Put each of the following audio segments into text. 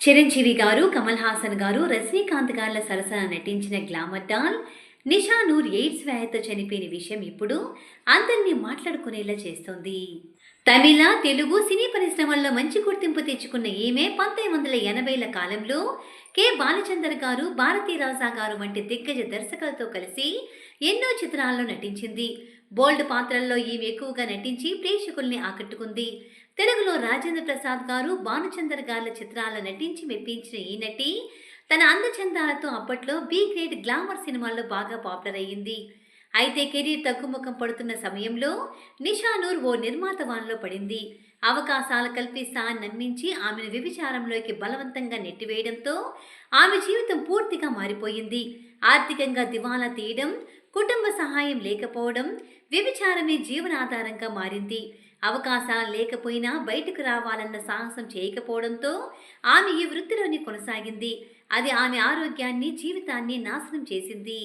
చిరంజీవి గారు, కమల్ హాసన్ గారు, రజనీకాంత్ గార్ల సరసన నటించిన గ్లామర్ డాల్ నిషా నూర్ ఎయిడ్స్ వ్యాధితో చనిపోయిన విషయం ఇప్పుడు అందరినీ మాట్లాడుకునేలా చేస్తోంది. తమిళ, తెలుగు సినీ పరిశ్రమల్లో మంచి గుర్తింపు తెచ్చుకున్న ఈమె 1980ల కాలంలో కె బాలచందర్ గారు, భారతీ రాజా గారు వంటి దిగ్గజ దర్శకులతో కలిసి ఎన్నో చిత్రాల్లో నటించింది. బోల్డ్ పాత్రల్లో ఈమె ఎక్కువగా నటించి ప్రేక్షకుల్ని ఆకట్టుకుంది. తెలుగులో రాజేంద్ర ప్రసాద్ గారు, భానుచందర్ గార్ల చిత్రాల్లో నటించి మెప్పించిన ఈ నటి తన అందచందాలతో అప్పట్లో బి గ్రేడ్ గ్లామర్ సినిమాల్లో బాగా పాపులర్ అయ్యింది. అయితే కెరీర్ తగ్గుముఖం పడుతున్న సమయంలో నిషా నూర్ ఓ నిర్మాత వాన్లో పడింది. అవకాశాలు కల్పిస్తా అని నమ్మించి ఆమెను వ్యభిచారంలోకి బలవంతంగా నెట్టివేయడంతో ఆమె జీవితం పూర్తిగా మారిపోయింది. ఆర్థికంగా దివాలా తీయడం, కుటుంబ సహాయం లేకపోవడం, వ్యభిచారమే జీవనాధారంగా మారింది. అవకాశాలు లేకపోయినా బయటకు రావాలన్న సాహసం చేయకపోవడంతో ఆమె ఈ వృత్తిలోనే కొనసాగింది. అది ఆమె ఆరోగ్యాన్ని, జీవితాన్ని నాశనం చేసింది.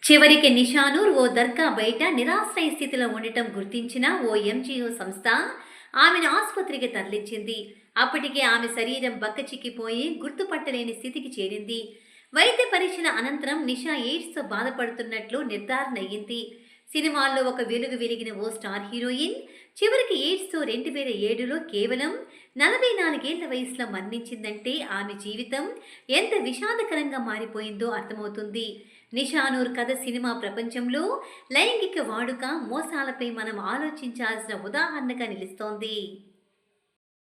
చివరికి నిషా నూర్ ఓ దర్గా బయట నిరాశ్రయ స్థితిలో ఉండటం గుర్తించిన ఓ ఎంజీఓ సంస్థ ఆమెను ఆసుపత్రికి తరలించింది. అప్పటికే ఆమె శరీరం బక్కచిక్కిపోయి గుర్తుపట్టలేని స్థితికి చేరింది. వైద్య పరీక్షల అనంతరం నిషా ఎయిడ్స్తో బాధపడుతున్నట్లు నిర్ధారణ అయ్యింది. సినిమాల్లో ఒక వెలుగు వెలిగిన ఓ స్టార్ హీరోయిన్ చివరికి ఎయిడ్స్తో 2007లో కేవలం 44 ఏళ్ల వయసులో మరణించిందంటే ఆమె జీవితం ఎంత విషాదకరంగా మారిపోయిందో అర్థమవుతుంది. నిషా నూర్ కథ సినిమా ప్రపంచంలో లైంగిక వాడుక, మోసాలపై మనం ఆలోచించాల్సిన ఉదాహరణగా నిలుస్తోంది.